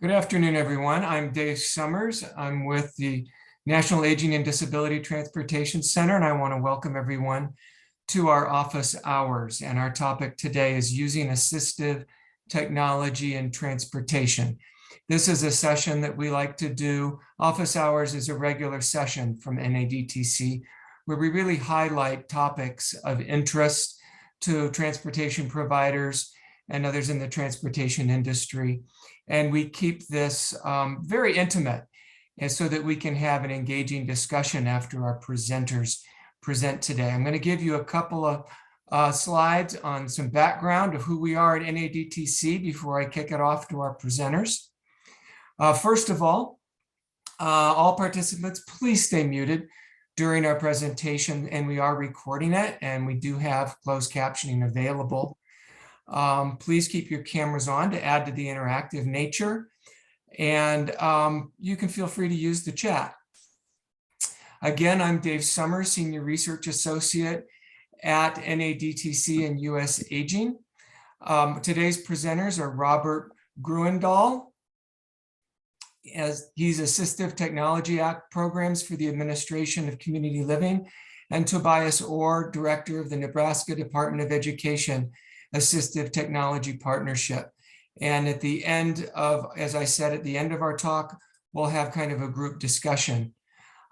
Good afternoon, everyone. I'm Dave Summers. I'm with the National Aging and Disability Transportation Center, and I want to welcome everyone to our office hours. And our topic today is using assistive technology in transportation. This is a session that we like to do. Office hours is a regular session from NADTC, where we really highlight topics of interest to transportation providers and others in the transportation industry. And we keep this very intimate, and so that we can have an engaging discussion after our presenters present today. I'm going to give you a couple of slides on some background of who we are at NADTC before I kick it off to our presenters. First of all participants, please stay muted during our presentation, and we are recording it, and we do have closed captioning available. Please keep your cameras on to add to the interactive nature, and you can feel free to use the chat. Again, I'm Dave Summers, Senior Research Associate at NADTC and US Aging. Today's presenters are Robert Gruendahl, as he's Assistive Technology Act Programs for the Administration of Community Living, and Tobias Orr, Director of the Nebraska Department of Education Assistive Technology Partnership. And at the end of, as I said, at the end of our talk, we'll have kind of a group discussion.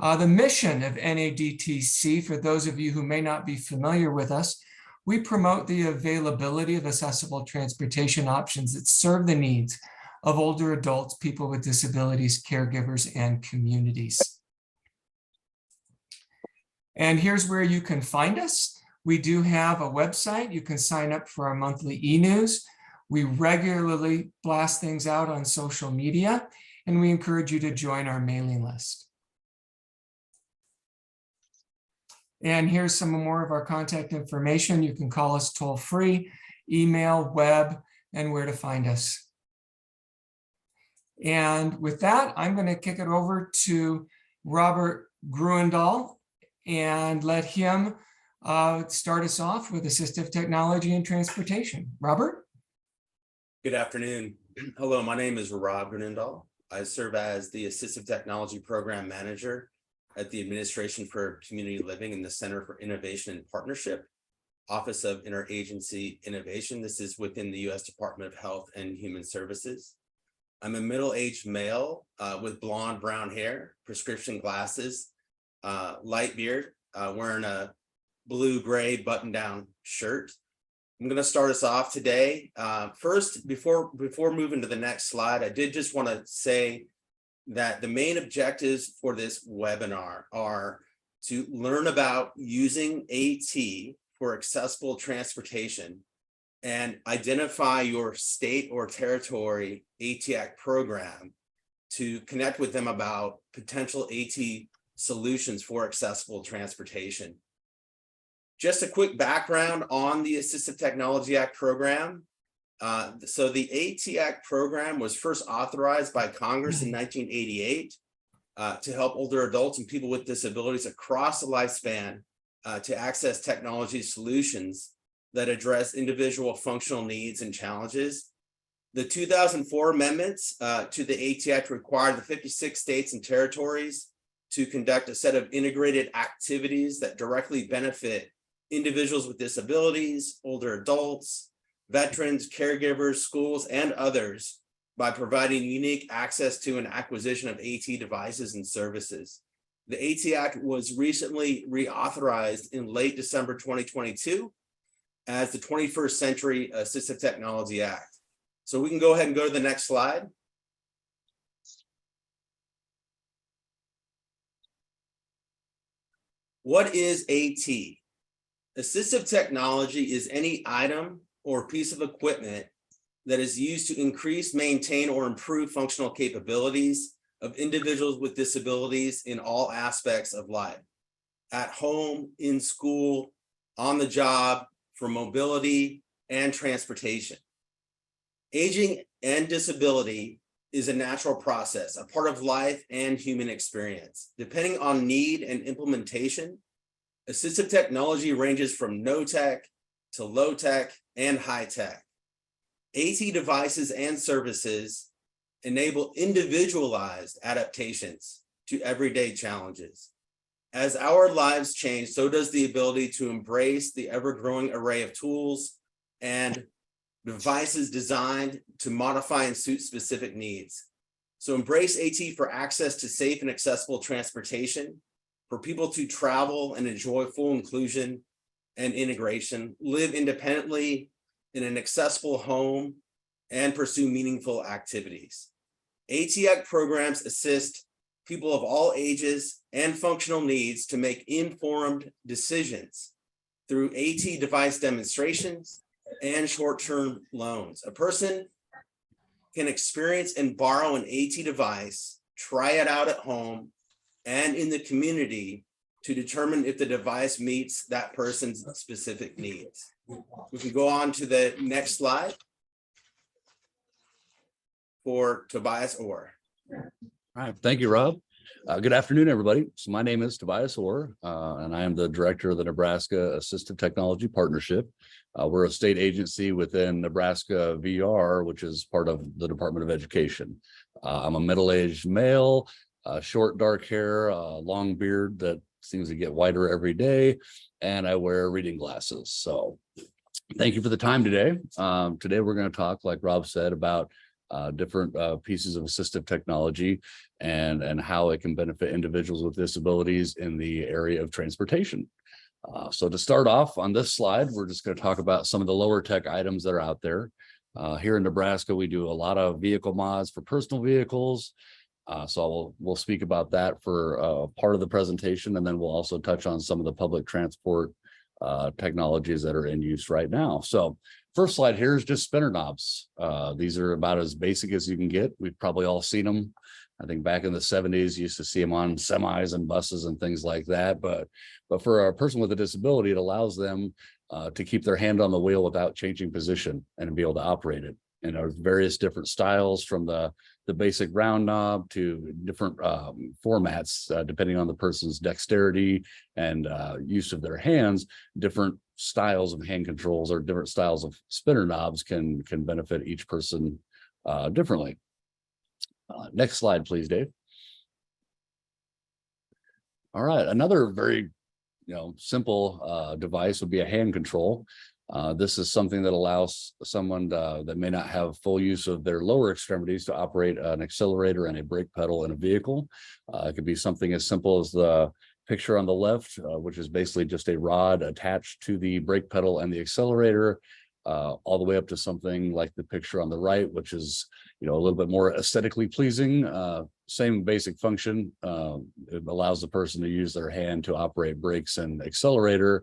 The mission of NADTC, for those of you who may not be familiar with us, we promote the availability of accessible transportation options that serve the needs of older adults, people with disabilities, caregivers, and communities. And here's where you can find us. We do have a website. You can sign up for our monthly e-news. We regularly blast things out on social media, and we encourage you to join our mailing list. And here's some more of our contact information. You can call us toll free, email, web, and where to find us. And with that, I'm going to kick it over to Robert Gruendahl and let him start us off with assistive technology and transportation. Robert? Good afternoon. Hello, my name is Rob Gruendahl. I serve as the Assistive Technology Program Manager at the Administration for Community Living in the Center for Innovation and Partnership, Office of Interagency Innovation. This is within the U.S. Department of Health and Human Services. I'm a middle-aged male with blonde brown hair, prescription glasses, light beard, wearing a blue-gray button-down shirt. I'm going to start us off today. First, before moving to the next slide, I did just want to say that the main objectives for this webinar are to learn about using AT for accessible transportation and identify your state or territory AT Act program to connect with them about potential AT solutions for accessible transportation. Just a quick background on the Assistive Technology Act program. So the AT Act program was first authorized by Congress in 1988 to help older adults and people with disabilities across the lifespan to access technology solutions that address individual functional needs and challenges. The 2004 amendments to the AT Act required the 56 states and territories to conduct a set of integrated activities that directly benefit individuals with disabilities, older adults, veterans, caregivers, schools, and others by providing unique access to and acquisition of AT devices and services. The AT Act was recently reauthorized in late December 2022 as the 21st Century Assistive Technology Act. So we can go ahead and go to the next slide. What is AT? Assistive technology is any item or piece of equipment that is used to increase, maintain, or improve functional capabilities of individuals with disabilities in all aspects of life, at home, in school, on the job, for mobility and transportation. Aging and disability is a natural process, a part of life and human experience. Depending on need and implementation, assistive technology ranges from no tech to low tech and high tech. AT devices and services enable individualized adaptations to everyday challenges. As our lives change, so does the ability to embrace the ever-growing array of tools and devices designed to modify and suit specific needs. So embrace AT for access to safe and accessible transportation, for people to travel and enjoy full inclusion and integration, live independently in an accessible home, and pursue meaningful activities. AT programs assist people of all ages and functional needs to make informed decisions through AT device demonstrations and short-term loans. A person can experience and borrow an AT device, try it out at home and in the community to determine if the device meets that person's specific needs. We can go on to the next slide for Tobias Orr. All right, thank you, Rob. Good afternoon, everybody. So my name is Tobias Orr, and I am the director of the Nebraska Assistive Technology Partnership. We're a state agency within Nebraska VR, which is part of the Department of Education. I'm a middle-aged male, short dark hair, long beard that seems to get whiter every day, and I wear reading glasses. So thank you for the time today. Today we're going to talk, like Rob said, about different pieces of assistive technology and how it can benefit individuals with disabilities in the area of transportation. So to start off on this slide, we're just going to talk about some of the lower tech items that are out there. Here in Nebraska, we do a lot of vehicle mods for personal vehicles. So we'll speak about that for part of the presentation, and then we'll also touch on some of the public transport technologies that are in use right now. So first slide here is just spinner knobs. These are about as basic as you can get. We've probably all seen them. I think back in the 70s, you used to see them on semis and buses and things like that. But for a person with a disability, it allows them to keep their hand on the wheel without changing position and be able to operate it. And there's various different styles, from the basic round knob to different formats, depending on the person's dexterity and use of their hands. Different styles of hand controls or different styles of spinner knobs can benefit each person differently. Next slide, please, Dave. All right, another very simple device would be a hand control. This is something that allows someone that may not have full use of their lower extremities to operate an accelerator and a brake pedal in a vehicle. It could be something as simple as the picture on the left, which is basically just a rod attached to the brake pedal and the accelerator, all the way up to something like the picture on the right, which is a little bit more aesthetically pleasing. Same basic function. It allows the person to use their hand to operate brakes and accelerator.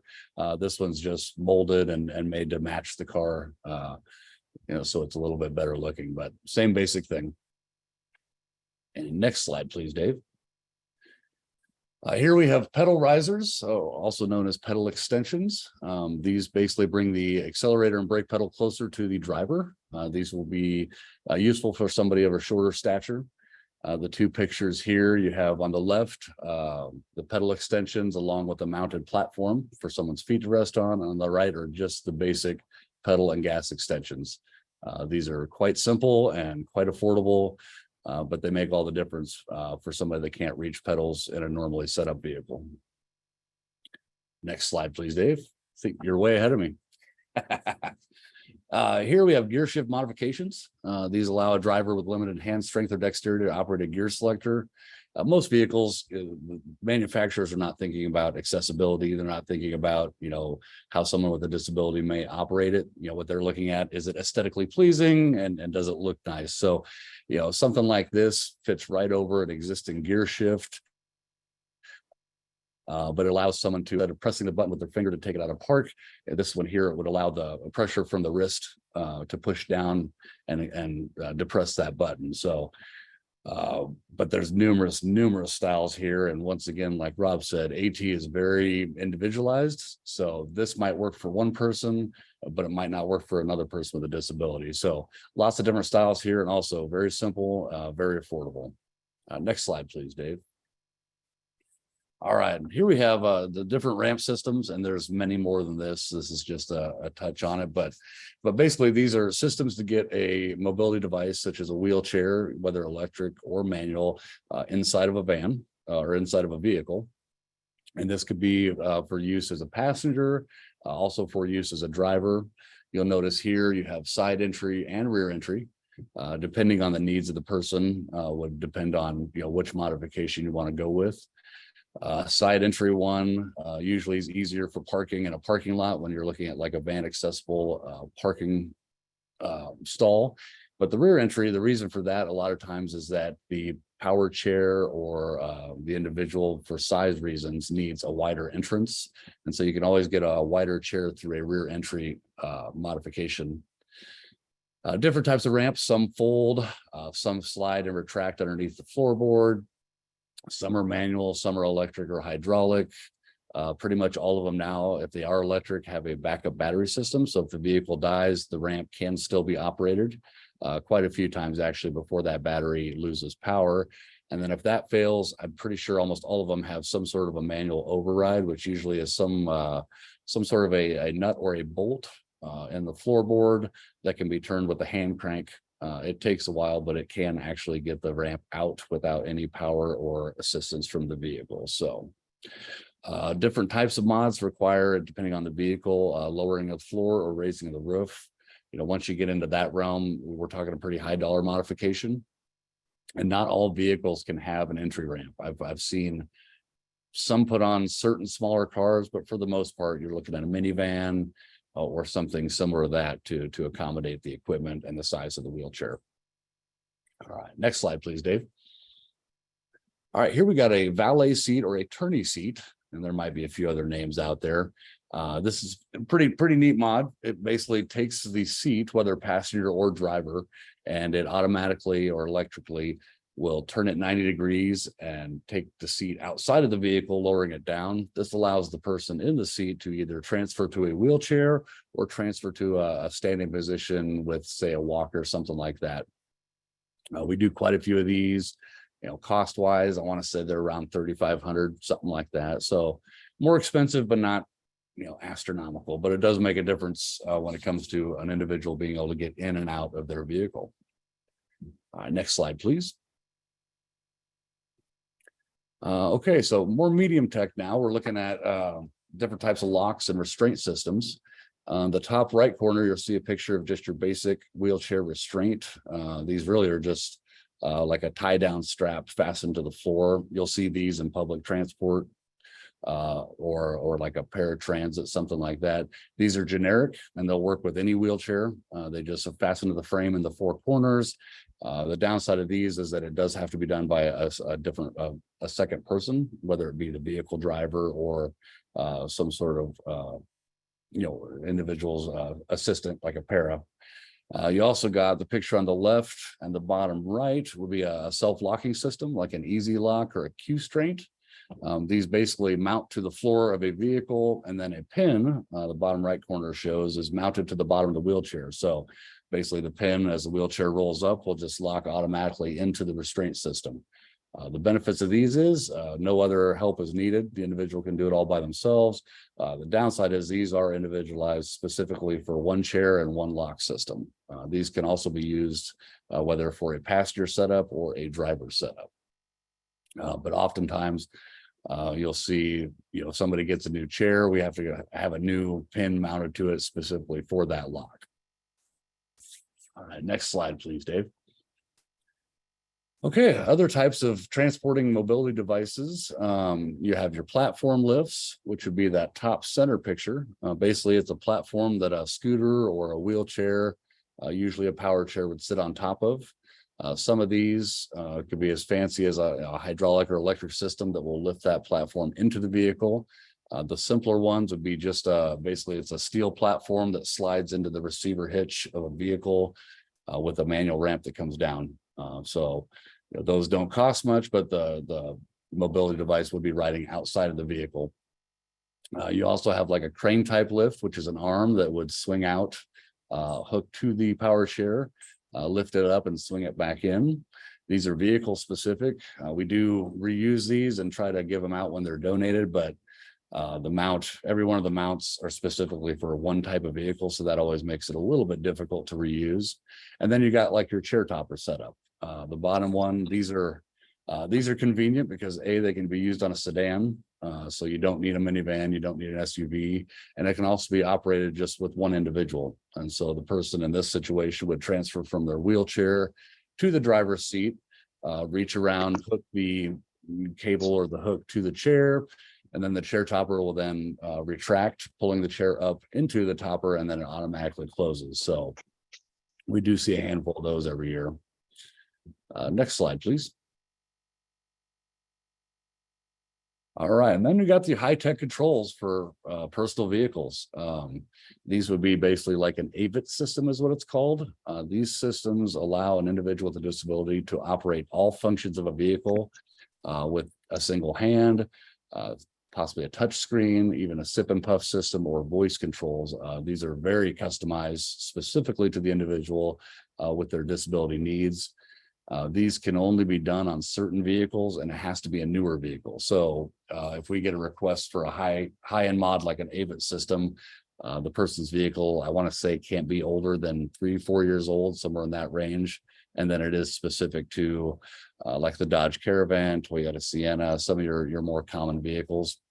This one's just molded and made to match the car, so it's a little bit better looking, but same basic thing. And next slide, please, Dave. Here we have pedal risers, also known as pedal extensions. These basically bring the accelerator and brake pedal closer to the driver. These will be useful for somebody of a shorter stature. The two pictures here you have on the left, the pedal extensions along with a mounted platform for someone's feet to rest on. On the right are just the basic pedal and gas extensions. These are quite simple and quite affordable. But they make all the difference for somebody that can't reach pedals in a normally set up vehicle. Next slide, please, Dave. I think you're way ahead of me. Here we have gear shift modifications. These allow a driver with limited hand strength or dexterity to operate a gear selector. Most vehicles, manufacturers are not thinking about accessibility. They're not thinking about, how someone with a disability may operate it. What they're looking at, is it aesthetically pleasing and does it look nice? So, something like this fits right over an existing gear shift. But it allows someone to, instead of pressing the button with their finger to take it out of park, this one here, it would allow the pressure from the wrist to push down and depress that button. So, but there's numerous styles here. And once again, like Rob said, AT is very individualized. So this might work for one person, but it might not work for another person with a disability. So lots of different styles here, and also very simple, very affordable. Next slide, please, Dave. All right, here we have the different ramp systems, and there's many more than this. This is just a touch on it, but basically these are systems to get a mobility device such as a wheelchair, whether electric or manual, inside of a van or inside of a vehicle. And this could be for use as a passenger, also for use as a driver. You'll notice here you have side entry and rear entry. Depending on the needs of the person, would depend on which modification you want to go with. Side entry one usually is easier for parking in a parking lot when you're looking at like a van accessible parking stall. But the rear entry, the reason for that a lot of times is that the power chair or the individual for size reasons needs a wider entrance. And so you can always get a wider chair through a rear entry modification. Different types of ramps, some fold, some slide and retract underneath the floorboard. Some are manual, some are electric or hydraulic. Pretty much all of them now, if they are electric, have a backup battery system. So if the vehicle dies, the ramp can still be operated quite a few times actually before that battery loses power. And then if that fails, I'm pretty sure almost all of them have some sort of a manual override, which usually is some sort of a nut or a bolt in the floorboard that can be turned with a hand crank. It takes a while, but it can actually get the ramp out without any power or assistance from the vehicle. So different types of mods require, depending on the vehicle, lowering of the floor or raising of the roof. Once you get into that realm, we're talking a pretty high dollar modification. And not all vehicles can have an entry ramp. I've seen some put on certain smaller cars, but for the most part, you're looking at a minivan or something similar to that to accommodate the equipment and the size of the wheelchair. All right, next slide, please, Dave. All right, here we got a valet seat or a tourney seat, and there might be a few other names out there. This is a pretty neat mod. It basically takes the seat, whether passenger or driver, and it automatically or electrically will turn it 90 degrees and take the seat outside of the vehicle, lowering it down. This allows the person in the seat to either transfer to a wheelchair or transfer to a standing position with, say, a walker or something like that. We do quite a few of these. Cost wise, I want to say they're around $3,500, something like that. So more expensive, but not astronomical. But it does make a difference when it comes to an individual being able to get in and out of their vehicle. All right, next slide, please. Okay, so more medium tech now. We're looking at different types of locks and restraint systems. The top right corner, you'll see a picture of just your basic wheelchair restraint. These really are just like a tie down strap fastened to the floor. You'll see these in public transport or like a paratransit, something like that. These are generic and they'll work with any wheelchair. They just fasten to the frame in the four corners. The downside of these is that it does have to be done by a second person, whether it be the vehicle driver or some sort of individual's assistant, like a para. You also got the picture on the left and the bottom right will be a self-locking system, like an easy lock or a Q-straint. These basically mount to the floor of a vehicle, and then a pin, the bottom right corner shows, is mounted to the bottom of the wheelchair. So basically the pin, as the wheelchair rolls up, will just lock automatically into the restraint system. The benefits of these is no other help is needed. The individual can do it all by themselves. The downside is these are individualized specifically for one chair and one lock system. These can also be used whether for a passenger setup or a driver setup. But oftentimes you'll see, somebody gets a new chair, we have to have a new pin mounted to it specifically for that lock. All right, next slide, please, Dave. Okay, other types of transporting mobility devices. You have your platform lifts, which would be that top center picture. Basically, it's a platform that a scooter or a wheelchair, usually a power chair, would sit on top of. Some of these could be as fancy as a hydraulic or electric system that will lift that platform into the vehicle. The simpler ones would be just basically it's a steel platform that slides into the receiver hitch of a vehicle with a manual ramp that comes down. So those don't cost much, but the mobility device would be riding outside of the vehicle. You also have like a crane type lift, which is an arm that would swing out, hook to the power chair, lift it up and swing it back in. These are vehicle specific. We do reuse these and try to give them out when they're donated, but every one of the mounts are specifically for one type of vehicle. So that always makes it a little bit difficult to reuse. And then you got like your chair topper setup. The bottom one, these are convenient because they can be used on a sedan. So you don't need a minivan, you don't need an SUV, and it can also be operated just with one individual. And so the person in this situation would transfer from their wheelchair to the driver's seat, reach around, hook the cable or the hook to the chair, and then the chair topper will then retract, pulling the chair up into the topper, and then it automatically closes. So we do see a handful of those every year. Next slide, please. All right, and then we got the high-tech controls for personal vehicles. These would be basically like an AVIT system is what it's called. These systems allow an individual with a disability to operate all functions of a vehicle with a single hand, possibly a touch screen, even a sip and puff system or voice controls. These are very customized specifically to the individual with their disability needs. These can only be done on certain vehicles, and it has to be a newer vehicle. So if we get a request for a high-end mod like an AVIT system, the person's vehicle, I want to say, can't be older than 3-4 years old, somewhere in that range. And then it is specific to like the Dodge Caravan, Toyota Sienna, some of your more common vehicles.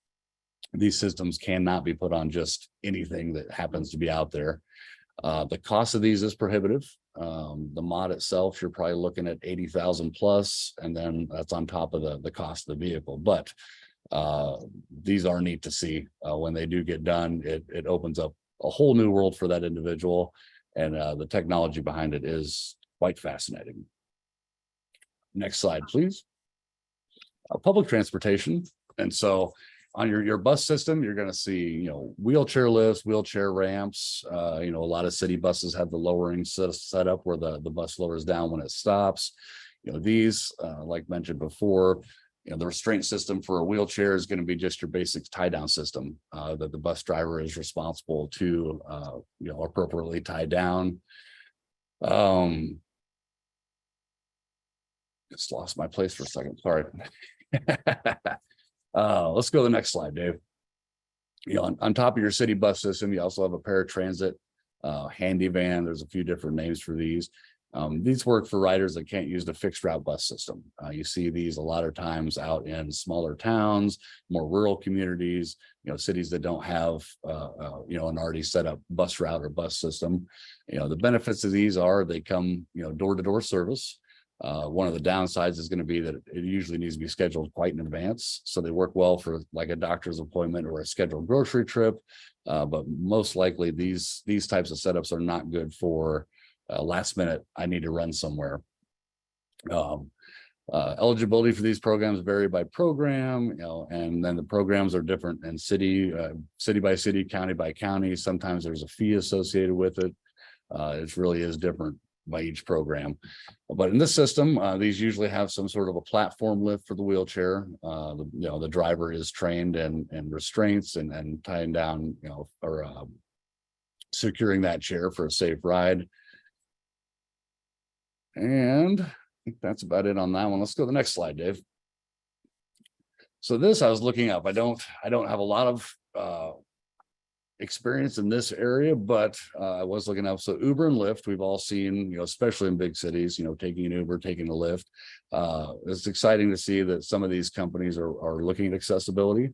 These systems cannot be put on just anything that happens to be out there. The cost of these is prohibitive. The mod itself, you're probably looking at 80,000 plus, and then that's on top of the cost of the vehicle. But these are neat to see when they do get done. It opens up a whole new world for that individual, and the technology behind it is quite fascinating. Next slide, please. Public transportation. And so on your bus system, you're going to see, wheelchair lifts, wheelchair ramps. A lot of city buses have the lowering set up where the bus lowers down when it stops. These, like mentioned before, the restraint system for a wheelchair is going to be just your basic tie down system that the bus driver is responsible to, appropriately tie down. Just lost my place for a second. Sorry. Let's go to the next slide, Dave. On top of your city bus system, you also have a paratransit, handy van. There's a few different names for these. These work for riders that can't use the fixed route bus system. You see these a lot of times out in smaller towns, more rural communities, cities that don't have, an already set up bus route or bus system. The benefits of these are they come, door-to-door service. One of the downsides is going to be that it usually needs to be scheduled quite in advance. So they work well for like a doctor's appointment or a scheduled grocery trip. But most likely these types of setups are not good for last minute, I need to run somewhere. Eligibility for these programs vary by program, and then the programs are different in city by city, county by county. Sometimes there's a fee associated with it. It really is different by each program. But in this system, these usually have some sort of a platform lift for the wheelchair. The driver is trained and restraints and tying down, or securing that chair for a safe ride. And I think that's about it on that one. Let's go to the next slide, Dave. So this I was looking up. I don't have a lot of experience in this area, but I was looking up. So Uber and Lyft, we've all seen, especially in big cities, taking an Uber, taking a Lyft. It's exciting to see that some of these companies are looking at accessibility.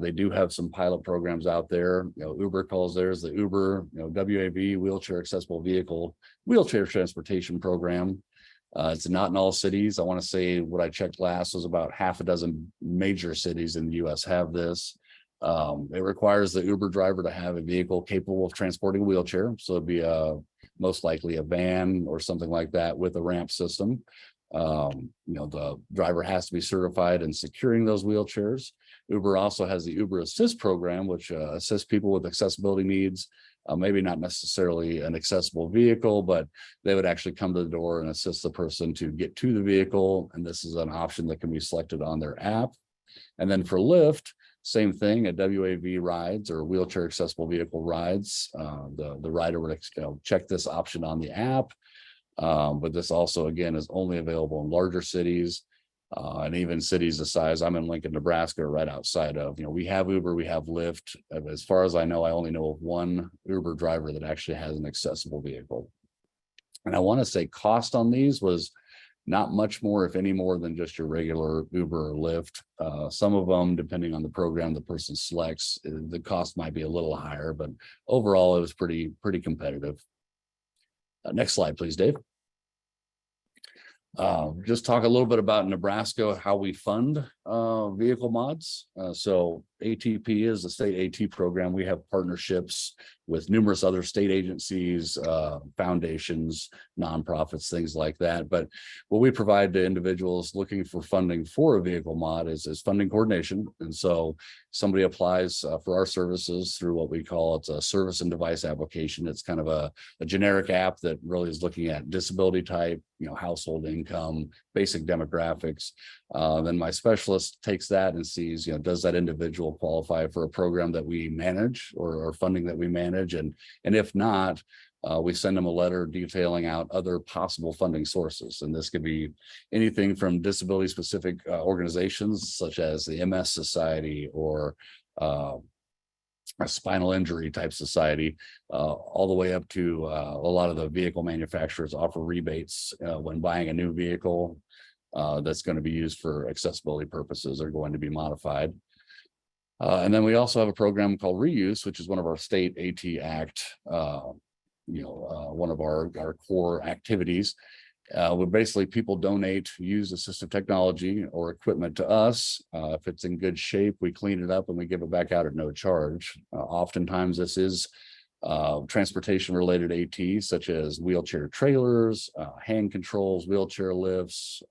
They do have some pilot programs out there. Uber calls theirs the Uber, WAV, Wheelchair Accessible Vehicle Wheelchair Transportation Program. It's not in all cities. I want to say what I checked last was about half a dozen major cities in the US have this. It requires the Uber driver to have a vehicle capable of transporting a wheelchair. So it'd be most likely a van or something like that with a ramp system. The driver has to be certified in securing those wheelchairs. Uber also has the Uber Assist program, which assists people with accessibility needs. Maybe not necessarily an accessible vehicle, but they would actually come to the door and assist the person to get to the vehicle. And this is an option that can be selected on their app. And then for Lyft, same thing at WAV rides or wheelchair accessible vehicle rides. The rider would check this option on the app. But this also, again, is only available in larger cities. And even cities the size, I'm in Lincoln, Nebraska, right outside of, we have Uber, we have Lyft. As far as I know, I only know of one Uber driver that actually has an accessible vehicle. And I want to say cost on these was not much more, if any more than just your regular Uber or Lyft. Some of them, depending on the program the person selects, the cost might be a little higher, but overall it was pretty competitive. Next slide, please, Dave. Just talk a little bit about Nebraska, how we fund vehicle mods. So ATP is the state AT program. We have partnerships with numerous other state agencies, foundations, nonprofits, things like that. But what we provide to individuals looking for funding for a vehicle mod is funding coordination. And so somebody applies for our services through what we call it's a service and device application. It's kind of a generic app that really is looking at disability type, household income, basic demographics. Then my specialist takes that and sees, does that individual qualify for a program that we manage or funding that we manage? And if not, we send them a letter detailing out other possible funding sources. And this could be anything from disability specific organizations such as the MS Society or a spinal injury type society, all the way up to a lot of the vehicle manufacturers offer rebates when buying a new vehicle that's going to be used for accessibility purposes or going to be modified. And then we also have a program called Reuse, which is one of our state AT Act, one of our core activities. Where basically people donate used assistive technology or equipment to us. If it's in good shape, we clean it up and we give it back out at no charge. Oftentimes this is transportation related AT, such as wheelchair trailers, hand controls, wheelchair lifts.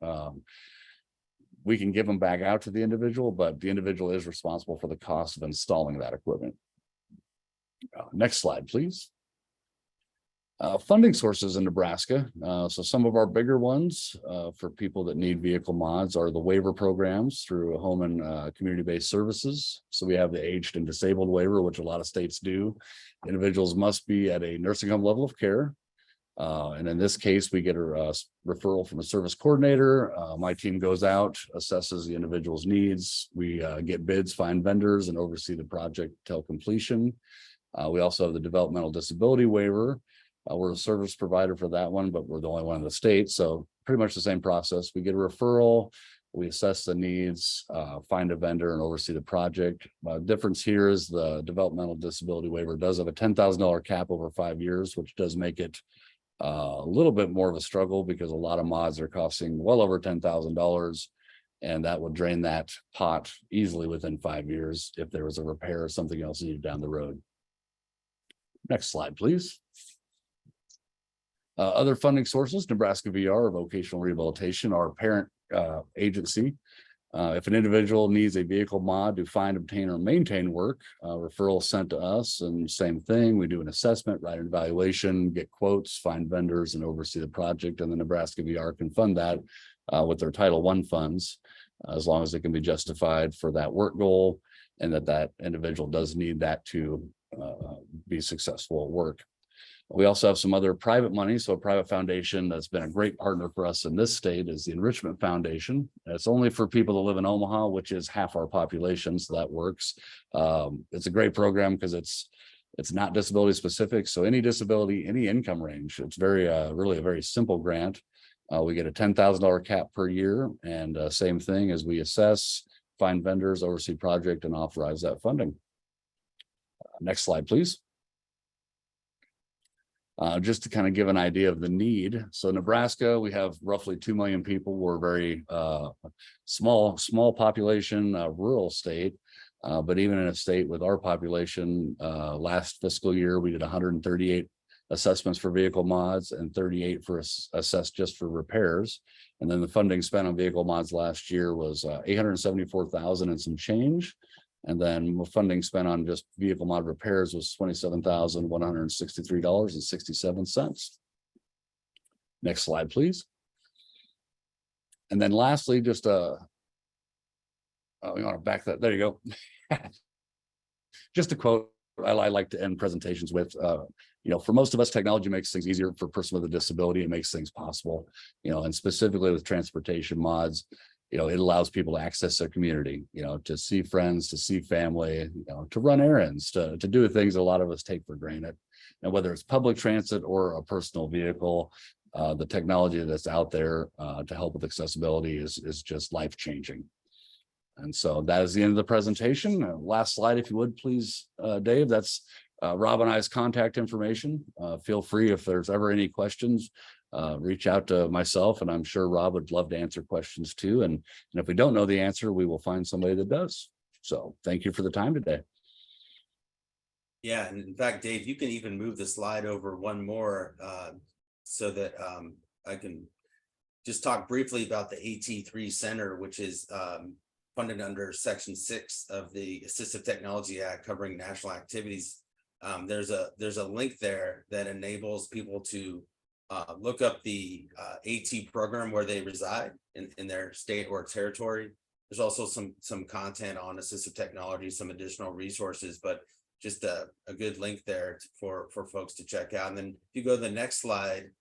We can give them back out to the individual, but the individual is responsible for the cost of installing that equipment. Next slide, please. Funding sources in Nebraska. So some of our bigger ones for people that need vehicle mods are the waiver programs through home and community-based services. So we have the aged and disabled waiver, which a lot of states do. Individuals must be at a nursing home level of care. And in this case, we get a referral from a service coordinator. My team goes out, assesses the individual's needs. We get bids, find vendors, and oversee the project till completion. We also have the developmental disability waiver. We're a service provider for that one, but we're the only one in the state. So pretty much the same process. We get a referral, we assess the needs, find a vendor and oversee the project. Difference here is the developmental disability waiver does have a $10,000 cap over 5 years, which does make it a little bit more of a struggle because a lot of mods are costing well over $10,000. And that would drain that pot easily within 5 years if there was a repair or something else needed down the road. Next slide, please. Other funding sources, Nebraska VR, vocational rehabilitation, our parent agency. If an individual needs a vehicle mod to find, obtain, or maintain work, referral sent to us, and same thing. We do an assessment, write an evaluation, get quotes, find vendors, and oversee the project. And the Nebraska VR can fund that with their Title I funds, as long as it can be justified for that work goal, and that individual does need that to be successful at work. We also have some other private money. So a private foundation that's been a great partner for us in this state is the Enrichment Foundation. It's only for people that live in Omaha, which is half our population. So that works. It's a great program because it's not disability specific. So any disability, any income range, it's very, really a very simple grant. We get a $10,000 cap per year, and same thing as we assess, find vendors, oversee project, and authorize that funding. Next slide, please. Just to kind of give an idea of the need. So Nebraska, we have roughly 2 million people. We're very small population, rural state. But even in a state with our population, last fiscal year, we did 138 assessments for vehicle mods and 38 for assessed just for repairs. And then the funding spent on vehicle mods last year was 874,000 and some change. And then funding spent on just vehicle mod repairs was $27,163.67. Next slide, please. And then lastly, just we want to back that. There you go. Just a quote I like to end presentations with, for most of us, technology makes things easier. For a person with a disability, it makes things possible, and specifically with transportation mods, it allows people to access their community, to see friends, to see family, to run errands, to do things a lot of us take for granted. And whether it's public transit or a personal vehicle, the technology that's out there to help with accessibility is just life-changing. And so that is the end of the presentation. Last slide, if you would, please, Dave. That's Rob and I's contact information. Feel free, if there's ever any questions, reach out to myself, and I'm sure Rob would love to answer questions too. And if we don't know the answer, we will find somebody that does. So thank you for the time today. Yeah, and in fact, Dave, you can even move the slide over one more so that I can just talk briefly about the AT3 Center, which is funded under Section 6 of the Assistive Technology Act, covering national activities. There's a link there that enables people to look up the AT program where they reside in their state or territory. There's also some content on assistive technology, some additional resources, but just a good link there for folks to check out. And then if you go to the next slide,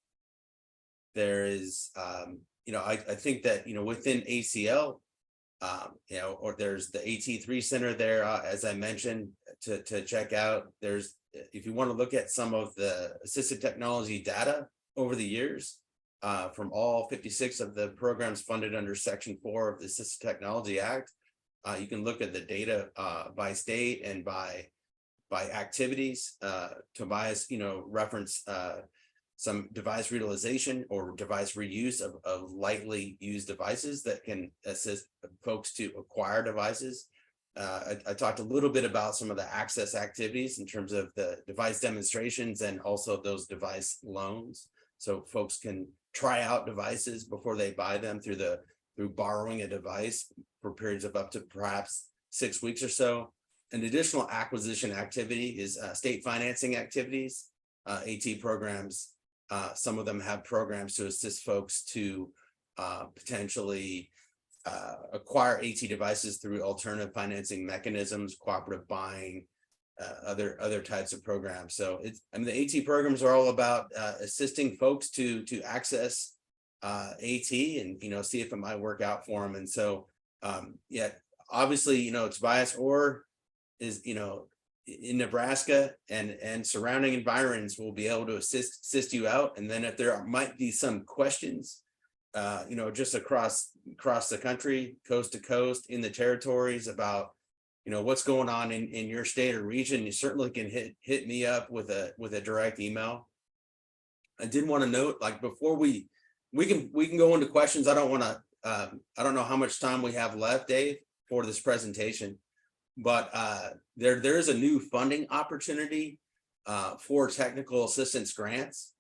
there is, I think that, within ACL, or there's the AT3 Center there, as I mentioned, to check out. There's, if you want to look at some of the assistive technology data over the years, from all 56 of the programs funded under Section 4 of the Assistive Technology Act, you can look at the data by state and by activities. Tobias, reference some device utilization or device reuse of lightly used devices that can assist folks to acquire devices. I talked a little bit about some of the access activities in terms of the device demonstrations and also those device loans. So folks can try out devices before they buy them through borrowing a device for periods of up to perhaps 6 weeks or so. An additional acquisition activity is state financing activities, AT programs. Some of them have programs to assist folks to potentially acquire AT devices through alternative financing mechanisms, cooperative buying, other types of programs. So the AT programs are all about assisting folks to access AT and see if it might work out for them. And so obviously Tobias Orr is in Nebraska and surrounding environs will be able to assist you out. And then if there might be some questions, just across the country, coast to coast, in the territories about, what's going on in your state or region, you certainly can hit me up with a direct email. I did want to note, like, before we can go into questions. I don't know how much time we have left, Dave, for this presentation. But there's a new funding opportunity for technical assistance grants,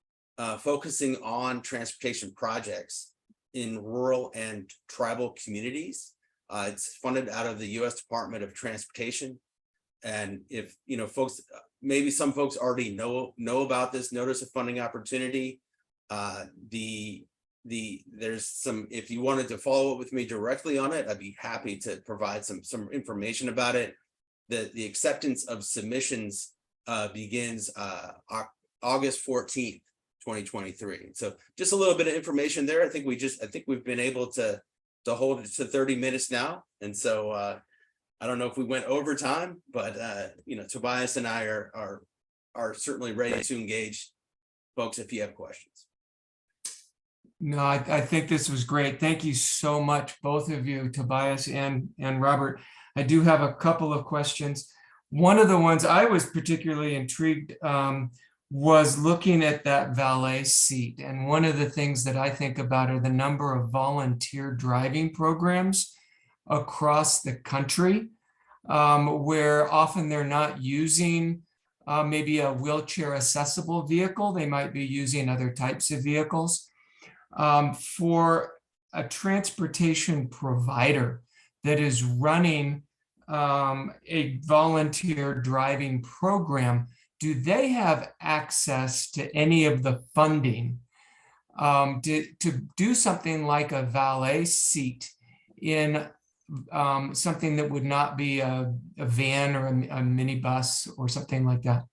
focusing on transportation projects in rural and tribal communities. It's funded out of the U.S. Department of Transportation. And if folks, maybe some folks already know about this notice of funding opportunity, there's some, if you wanted to follow up with me directly on it, I'd be happy to provide some information about it. The acceptance of submissions begins August 14th, 2023. So just a little bit of information there. I think we've been able to hold it to 30 minutes now. And so I don't know if we went over time, but Tobias and I are certainly ready to engage folks if you have questions. No, I think this was great. Thank you so much, both of you, Tobias and Robert. I do have a couple of questions. One of the ones I was particularly intrigued was looking at that valet seat. And one of the things that I think about are the number of volunteer driving programs across the country, where often they're not using maybe a wheelchair accessible vehicle. They might be using other types of vehicles. For a transportation provider that is running a volunteer driving program, do they have access to any of the funding to do something like a valet seat in something that would not be a van or a minibus or something like that?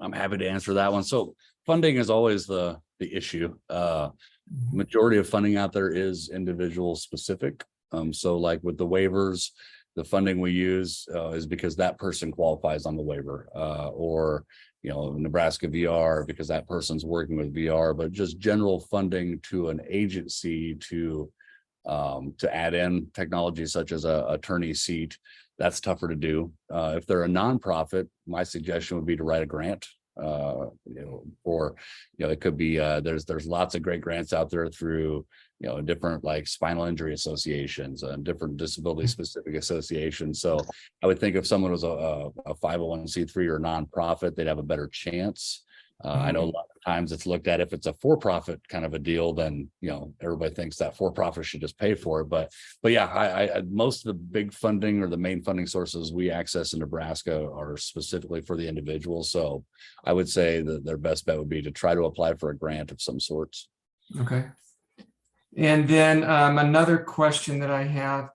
I'm happy to answer that one. So funding is always the issue. Majority of funding out there is individual specific. So like with the waivers, the funding we use is because that person qualifies on the waiver, or Nebraska VR because that person's working with VR. But just general funding to an agency to add in technology such as a attorney seat, that's tougher to do. If they're a nonprofit, my suggestion would be to write a grant. It could be there's lots of great grants out there through different like spinal injury associations and different disability specific associations. So I would think if someone was a 501c3 or nonprofit, they'd have a better chance. I know a lot of times it's looked at if it's a for-profit kind of a deal, then everybody thinks that for-profit should just pay for it. But yeah, I most of the big funding or the main funding sources we access in Nebraska are specifically for the individual. So I would say that their best bet would be to try to apply for a grant of some sorts. Okay. And then another question that I have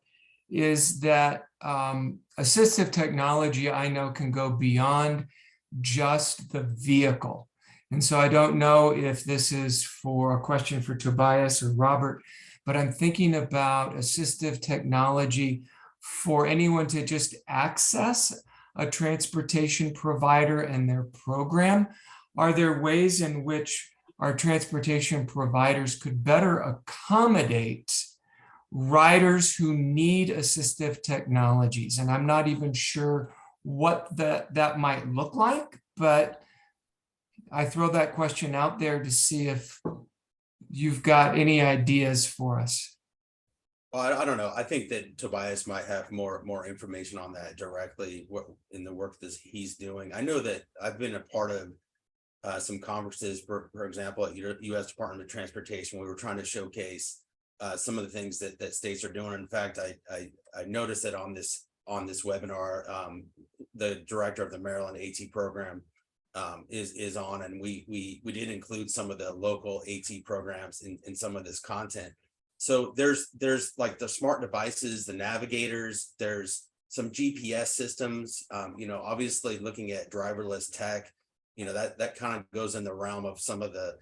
is that assistive technology, I know, can go beyond just the vehicle. And so I don't know if this is for a question for Tobias or Robert, but I'm thinking about assistive technology for anyone to just access a transportation provider and their program. Are there ways in which our transportation providers could better accommodate riders who need assistive technologies? And I'm not even sure what that might look like, but I throw that question out there to see if you've got any ideas for us. Well, I don't know. I think that Tobias might have more information on that directly in the work that he's doing. I know that I've been a part of some conferences, for example, at U.S. Department of Transportation. We were trying to showcase some of the things that states are doing. In fact, I noticed that on this webinar, the director of the Maryland AT program is on, and we did include some of the local AT programs in some of this content. So there's like the smart devices, the navigators, there's some GPS systems, obviously looking at driverless tech, that kind of goes in the realm of some of the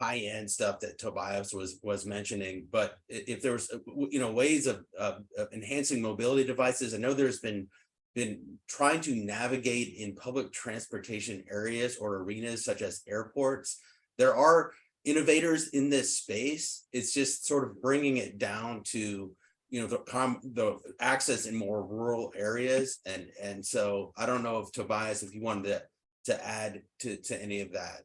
high-end stuff that Tobias was mentioning. But if there's ways of enhancing mobility devices, I know there's been trying to navigate in public transportation areas or arenas such as airports. There are innovators in this space. It's just sort of bringing it down to the access in more rural areas, and so I don't know if Tobias, if you wanted to add to any of that.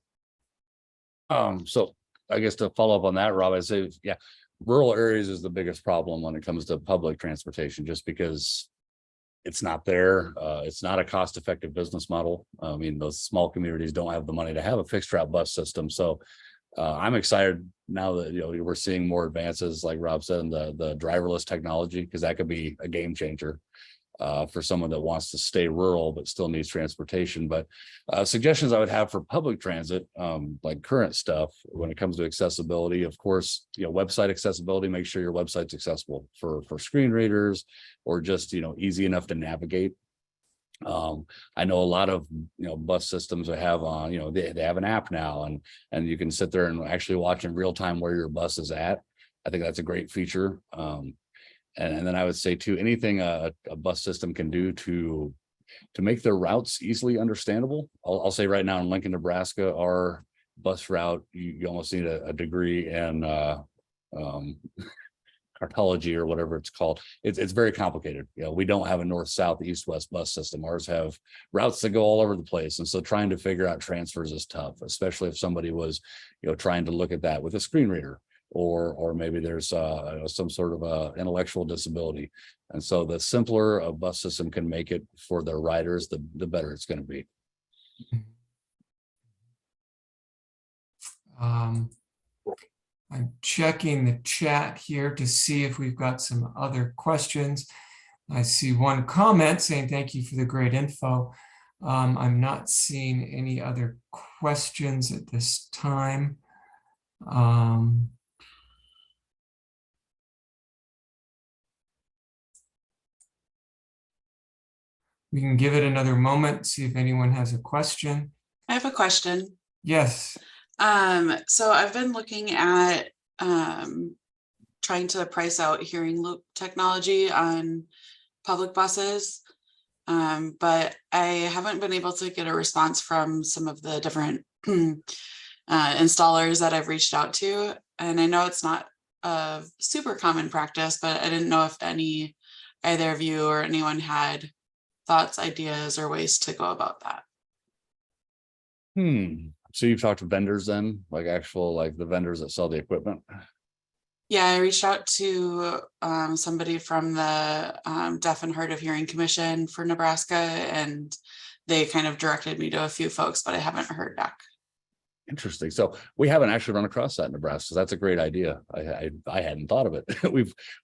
So I guess to follow up on that, Rob, I'd say, yeah, rural areas is the biggest problem when it comes to public transportation, just because it's not there. It's not a cost-effective business model. I mean, those small communities don't have the money to have a fixed route bus system. So I'm excited now that we're seeing more advances, like Rob said, in the driverless technology, because that could be a game changer for someone that wants to stay rural but still needs transportation. But suggestions I would have for public transit, like current stuff when it comes to accessibility, of course, website accessibility. Make sure your website's accessible for screen readers, or just easy enough to navigate. I know a lot of bus systems that have on they have an app now, and you can sit there and actually watch in real time where your bus is at. I think that's a great feature. And then I would say too, anything a bus system can do to make their routes easily understandable. I'll say right now in Lincoln, Nebraska, our bus route, you almost need a degree in cartology or whatever it's called. It's very complicated. We don't have a north, south, east, west bus system. Ours have routes that go all over the place. And so trying to figure out transfers is tough, especially if somebody was, trying to look at that with a screen reader, or maybe there's some sort of intellectual disability. And so the simpler a bus system can make it for their riders, the better it's going to be. I'm checking the chat here to see if we've got some other questions. I see one comment saying, thank you for the great info. I'm not seeing any other questions at this time. We can give it another moment, see if anyone has a question. I have a question. Yes. So I've been looking at trying to price out hearing loop technology on public buses. But I haven't been able to get a response from some of the different installers that I've reached out to. And I know it's not a super common practice, but I didn't know if either of you or anyone had thoughts, ideas, or ways to go about that. So you've talked to vendors then, like the vendors that sell the equipment? Yeah, I reached out to somebody from the Deaf and Hard of Hearing Commission for Nebraska, and they kind of directed me to a few folks, but I haven't heard back. Interesting. So we haven't actually run across that in Nebraska. That's a great idea. I hadn't thought of it.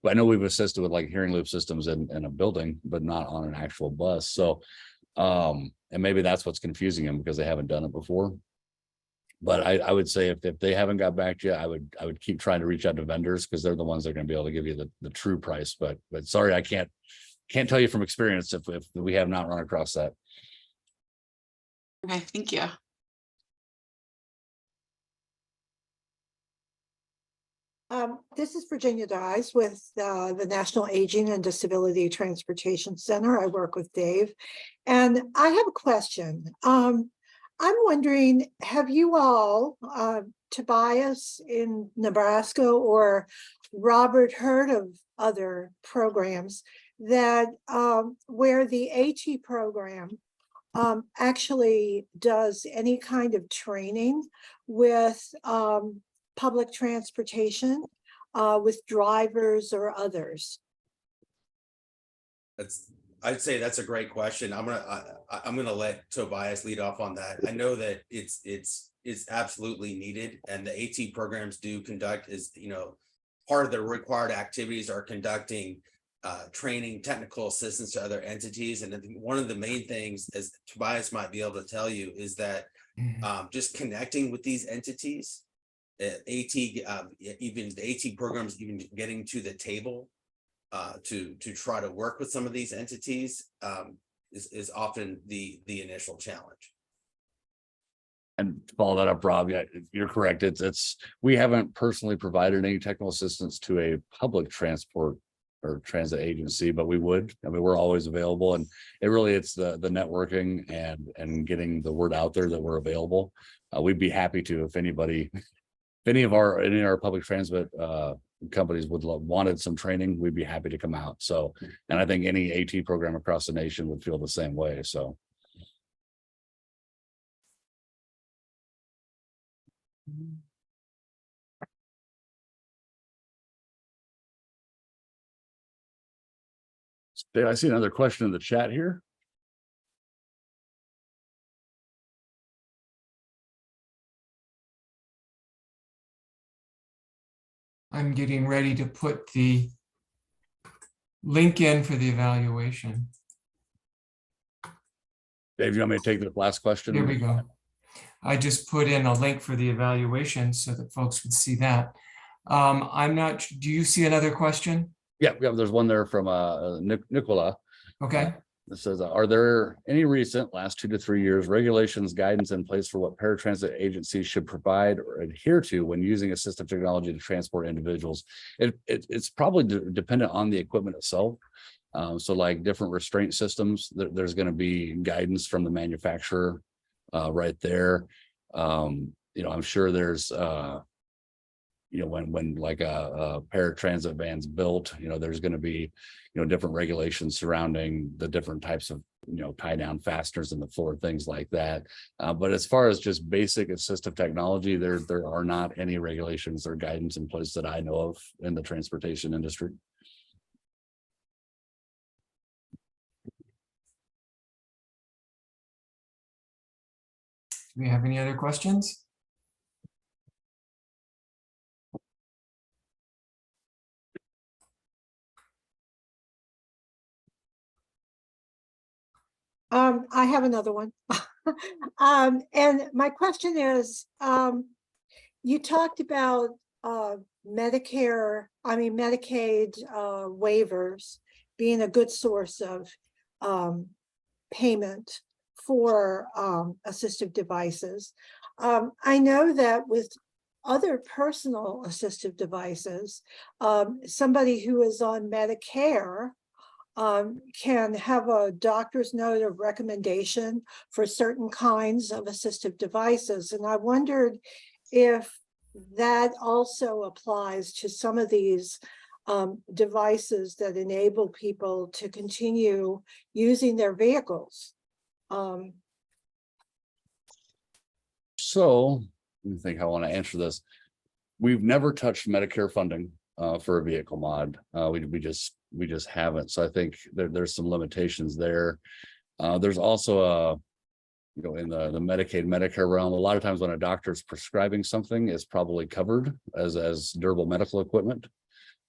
I know we've assisted with like hearing loop systems in a building, but not on an actual bus. So, and maybe that's what's confusing them because they haven't done it before. But I would say if they haven't got back to you, I would keep trying to reach out to vendors because they're the ones that are going to be able to give you the true price. But sorry, I can't tell you from experience if we have not run across that. Okay, thank you. This is Virginia Dyes with the National Aging and Disability Transportation Center. I work with Dave, and I have a question. I'm wondering, have you all, Tobias in Nebraska or Robert, heard of other programs that where the AT program actually does any kind of training with public transportation with drivers or others? I'd say that's a great question. I'm gonna let Tobias lead off on that. I know that it's absolutely needed, and the AT programs do conduct, part of the required activities are conducting training, technical assistance to other entities. And I think one of the main things, as Tobias might be able to tell you, is that just connecting with these entities, even the AT programs, even getting to the table to try to work with some of these entities is often the initial challenge. And to follow that up, Rob, yeah, you're correct. We haven't personally provided any technical assistance to a public transport or transit agency, but we would. I mean, we're always available, and it's the networking and getting the word out there that we're available. We'd be happy to, if any of our public transit companies wanted some training, we'd be happy to come out. So, and I think any AT program across the nation would feel the same way. So. I see another question in the chat here. I'm getting ready to put the link in for the evaluation. Dave, you want me to take the last question? Here we go. I just put in a link for the evaluation so that folks would see that. Do you see another question? Yeah, there's one there from Nicola. Okay. It says, are there any recent last 2 to 3 years regulations, guidance in place for what paratransit agencies should provide or adhere to when using assistive technology to transport individuals? It's probably dependent on the equipment itself. So like different restraint systems, there's going to be guidance from the manufacturer right there. I'm sure there's when like a paratransit van's built, there's going to be, different regulations surrounding the different types of, tie down fasteners in the floor, things like that. But as far as just basic assistive technology, there are not any regulations or guidance in place that I know of in the transportation industry. Do we have any other questions? I have another one. And my question is, you talked about Medicaid waivers being a good source of payment for assistive devices. I know that with other personal assistive devices, somebody who is on Medicare can have a doctor's note of recommendation for certain kinds of assistive devices. And I wondered if that also applies to some of these devices that enable people to continue using their vehicles. So let me think how I want to answer this. We've never touched Medicare funding for a vehicle mod. We just haven't. So I think there's some limitations there. There's also in the Medicaid, Medicare realm, a lot of times when a doctor is prescribing something, it's probably covered as durable medical equipment.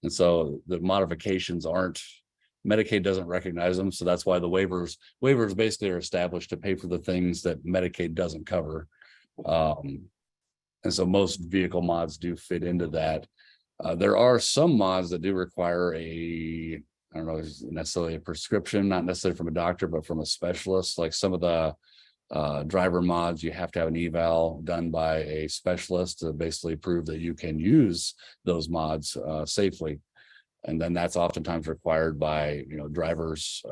And so the modifications aren't, Medicaid doesn't recognize them. So that's why the waivers basically are established to pay for the things that Medicaid doesn't cover. And so most vehicle mods do fit into that. There are some mods that do require I don't know, necessarily a prescription, not necessarily from a doctor, but from a specialist. Like some of the driver mods, you have to have an eval done by a specialist to basically prove that you can use those mods safely. And then that's oftentimes required by, driver's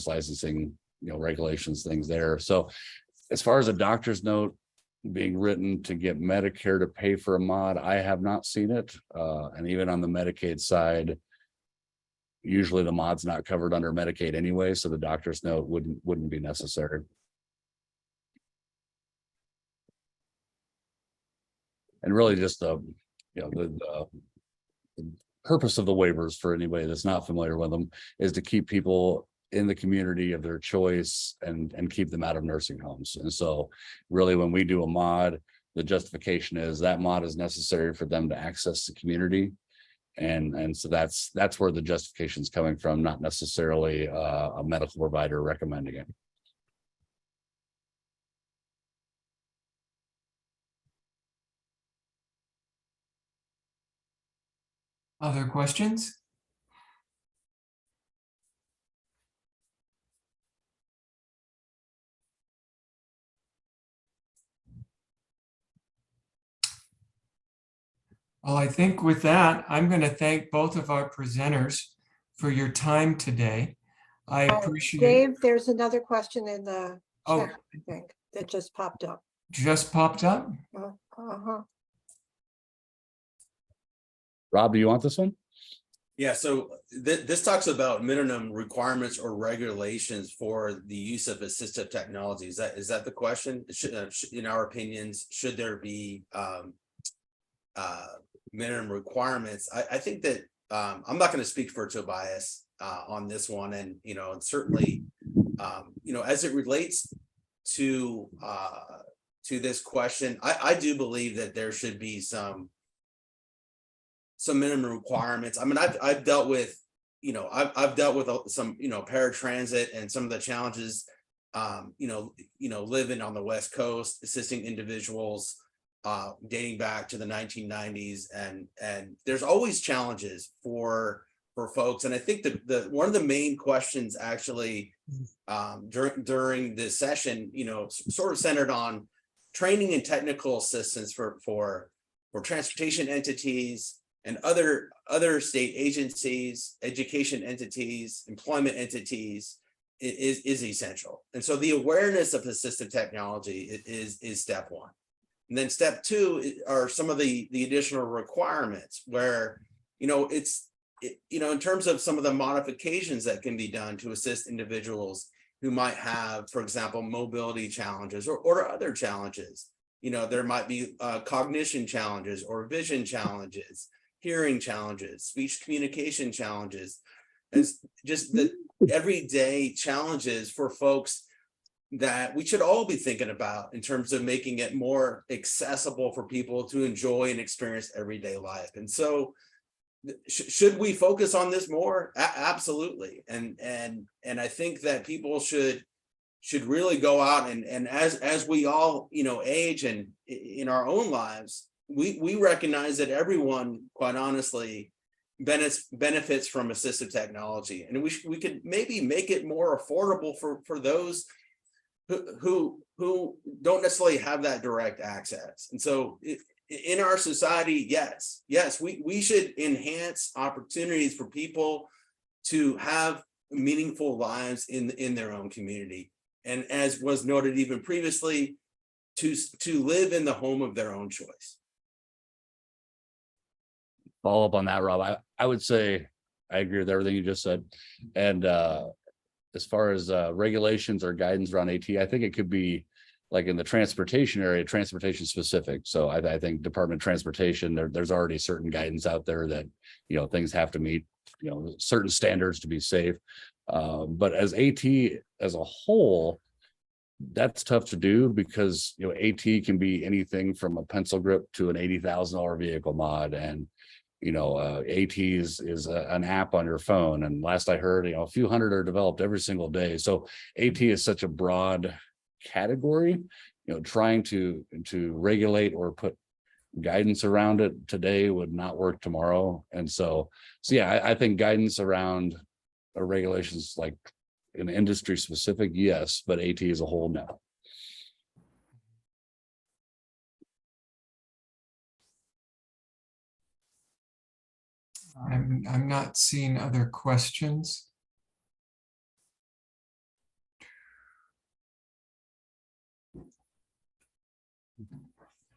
licensing, regulations, things there. So as far as a doctor's note being written to get Medicare to pay for a mod, I have not seen it. And even on the Medicaid side, usually the mod's not covered under Medicaid anyway, so the doctor's note wouldn't be necessary. And really just the purpose of the waivers, for anybody that's not familiar with them, is to keep people in the community of their choice and keep them out of nursing homes. And so really when we do a mod, the justification is that mod is necessary for them to access the community. And so that's where the justification is coming from, not necessarily a medical provider recommending it. Other questions? Well, I think with that, I'm going to thank both of our presenters for your time today. I appreciate. Dave, there's another question in the Oh. chat, I think, that just popped up. Just popped up. Rob, do you want this one? Yeah, so this talks about minimum requirements or regulations for the use of assistive technology. Is that the question? In our opinions, should there be minimum requirements? I think that I'm not going to speak for Tobias on this one, and and certainly as it relates to this question, I do believe that there should be some minimum requirements. I mean, I've dealt with I've dealt with some paratransit and some of the challenges living on the West Coast, assisting individuals dating back to the 1990s, and there's always challenges for folks. And I think that one of the main questions actually during this session sort of centered on training and technical assistance for transportation entities and other state agencies, education entities, employment entities is essential. And so the awareness of assistive technology is step one. And then step two are some of the additional requirements where, in terms of some of the modifications that can be done to assist individuals who might have, for example, mobility challenges or other challenges. There might be cognition challenges or vision challenges, hearing challenges, speech communication challenges, and just the everyday challenges for folks that we should all be thinking about in terms of making it more accessible for people to enjoy and experience everyday life. And so should we focus on this more? Absolutely. And I think that people should really go out and as we all age and in our own lives, we recognize that everyone, quite honestly, benefits from assistive technology, and we could maybe make it more affordable for those who don't necessarily have that direct access. And so in our society, yes, we should enhance opportunities for people to have meaningful lives in their own community. And as was noted even previously, to live in the home of their own choice. Follow up on that, Rob. I would say I agree with everything you just said. And as far as regulations or guidance around AT, I think it could be like in the transportation area, transportation specific. So I think Department of Transportation, there's already certain guidance out there that, you know, things have to meet, you know, certain standards to be safe. But as AT as a whole, that's tough to do because, you know, AT can be anything from a pencil grip to an $80,000 vehicle mod. And, you know, AT is an app on your phone. And last I heard, you know, a few hundred are developed every single day. So AT is such a broad category, you know, trying to regulate or put guidance around it today would not work tomorrow. And so yeah, I think guidance around regulations like an industry specific, yes, but AT as a whole, no. I'm not seeing other questions.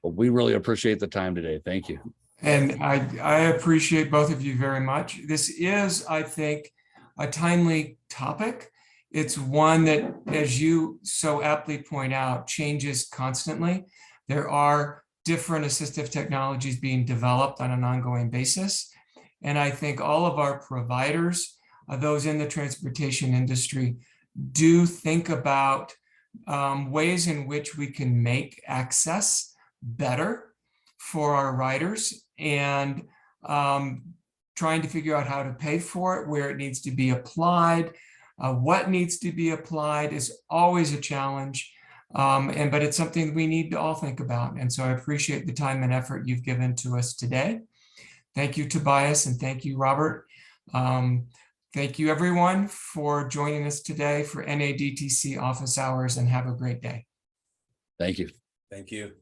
Well, we really appreciate the time today. Thank you. And I appreciate both of you very much. This is, I think, a timely topic. It's one that, as you so aptly point out, changes constantly. There are different assistive technologies being developed on an ongoing basis. And I think all of our providers, those in the transportation industry, do think about ways in which we can make access better for our riders, and trying to figure out how to pay for it, where it needs to be applied. What needs to be applied is always a challenge, but it's something we need to all think about. And so I appreciate the time and effort you've given to us today. Thank you, Tobias, and thank you, Robert. Thank you, everyone, for joining us today for NADTC office hours, and have a great day. Thank you. Thank you.